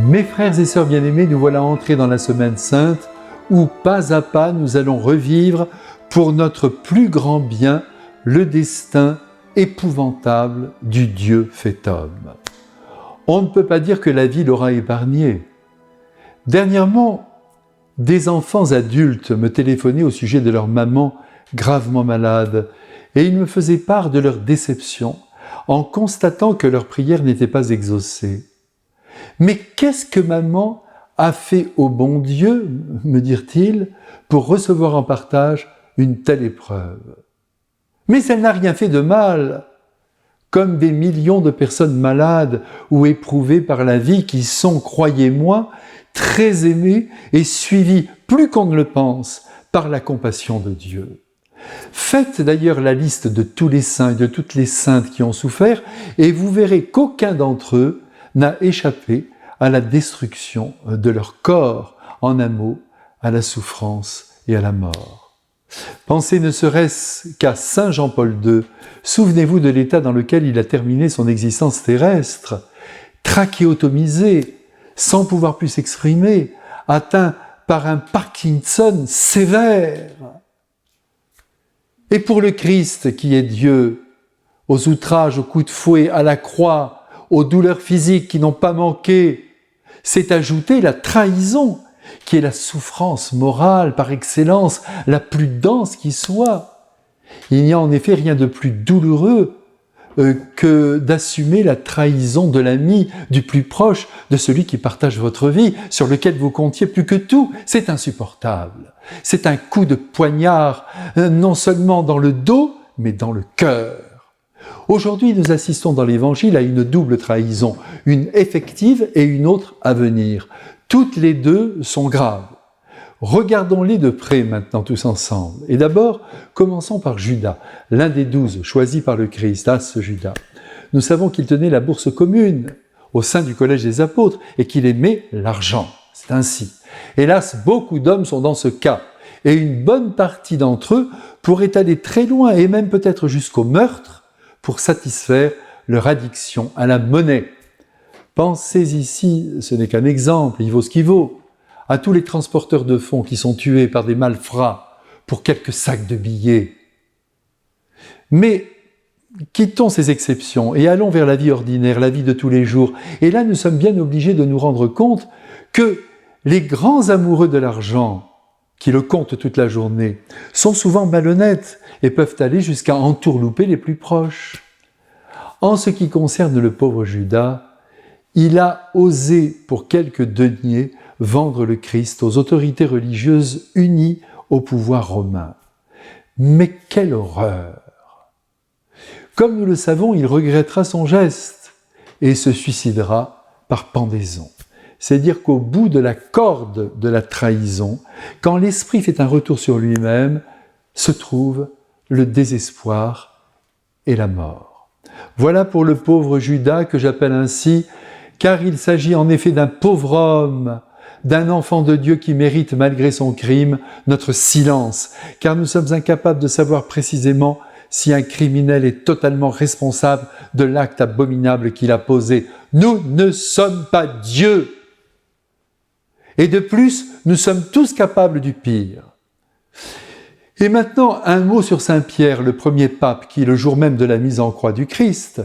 Mes frères et sœurs bien-aimés, nous voilà entrés dans la semaine sainte où pas à pas nous allons revivre pour notre plus grand bien le destin épouvantable du Dieu fait homme. On ne peut pas dire que la vie l'aura épargné. Dernièrement, des enfants adultes me téléphonaient au sujet de leur maman gravement malade et ils me faisaient part de leur déception en constatant que leurs prières n'étaient pas exaucées. Mais qu'est-ce que maman a fait au bon Dieu, me dirent-ils, pour recevoir en partage une telle épreuve? Mais elle n'a rien fait de mal, comme des millions de personnes malades ou éprouvées par la vie qui sont, croyez-moi, très aimées et suivies, plus qu'on ne le pense, par la compassion de Dieu. Faites d'ailleurs la liste de tous les saints et de toutes les saintes qui ont souffert et vous verrez qu'aucun d'entre eux n'a échappé à la destruction de leur corps, en un mot, à la souffrance et à la mort. Pensez ne serait-ce qu'à Saint Jean-Paul II. Souvenez-vous de l'état dans lequel il a terminé son existence terrestre, trachéotomisé, sans pouvoir plus s'exprimer, atteint par un Parkinson sévère. Et pour le Christ qui est Dieu, aux outrages, aux coups de fouet, à la croix, aux douleurs physiques qui n'ont pas manqué, s'est ajoutée la trahison, qui est la souffrance morale par excellence, la plus dense qui soit. Il n'y a en effet rien de plus douloureux que d'assumer la trahison de l'ami, du plus proche, de celui qui partage votre vie, sur lequel vous comptiez plus que tout. C'est insupportable. C'est un coup de poignard, non seulement dans le dos, mais dans le cœur. Aujourd'hui, nous assistons dans l'Évangile à une double trahison, une effective et une autre à venir. Toutes les deux sont graves. Regardons-les de près maintenant tous ensemble. Et d'abord, commençons par Judas, l'un des 12 choisis par le Christ, ce Judas. Nous savons qu'il tenait la bourse commune au sein du collège des apôtres et qu'il aimait l'argent. C'est ainsi. Hélas, beaucoup d'hommes sont dans ce cas. Et une bonne partie d'entre eux pourraient aller très loin et même peut-être jusqu'au meurtre pour satisfaire leur addiction à la monnaie. Pensez ici, ce n'est qu'un exemple, il vaut ce qu'il vaut, à tous les transporteurs de fonds qui sont tués par des malfrats pour quelques sacs de billets. Mais quittons ces exceptions et allons vers la vie ordinaire, la vie de tous les jours. Et là, nous sommes bien obligés de nous rendre compte que les grands amoureux de l'argent, qui le comptent toute la journée, sont souvent malhonnêtes et peuvent aller jusqu'à entourlouper les plus proches. En ce qui concerne le pauvre Judas, il a osé, pour quelques deniers, vendre le Christ aux autorités religieuses unies au pouvoir romain. Mais quelle horreur! Comme nous le savons, il regrettera son geste et se suicidera par pendaison. C'est dire qu'au bout de la corde de la trahison, quand l'esprit fait un retour sur lui-même, se trouve le désespoir et la mort. Voilà pour le pauvre Judas que j'appelle ainsi, car il s'agit en effet d'un pauvre homme, d'un enfant de Dieu qui mérite, malgré son crime, notre silence, car nous sommes incapables de savoir précisément si un criminel est totalement responsable de l'acte abominable qu'il a posé. Nous ne sommes pas Dieu. Et de plus, nous sommes tous capables du pire. Et maintenant, un mot sur Saint Pierre, le premier pape, qui, le jour même de la mise en croix du Christ,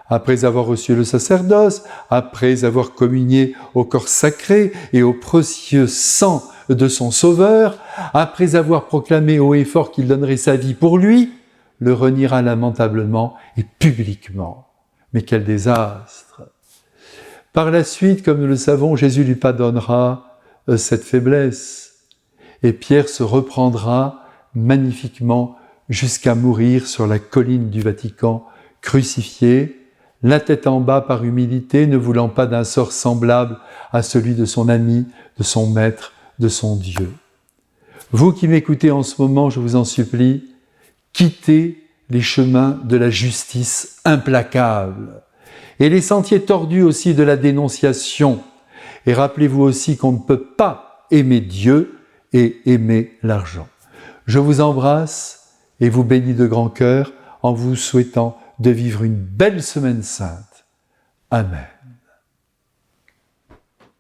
après avoir reçu le sacerdoce, après avoir communié au corps sacré et au précieux sang de son Sauveur, après avoir proclamé haut et fort qu'il donnerait sa vie pour lui, le reniera lamentablement et publiquement. Mais quel désastre! Par la suite, comme nous le savons, Jésus lui pardonnera cette faiblesse et Pierre se reprendra magnifiquement jusqu'à mourir sur la colline du Vatican, crucifié, la tête en bas par humilité, ne voulant pas d'un sort semblable à celui de son ami, de son maître, de son Dieu. Vous qui m'écoutez en ce moment, je vous en supplie, quittez les chemins de la justice implacable et les sentiers tordus aussi de la dénonciation. Et rappelez-vous aussi qu'on ne peut pas aimer Dieu et aimer l'argent. Je vous embrasse et vous bénis de grand cœur en vous souhaitant de vivre une belle semaine sainte. Amen.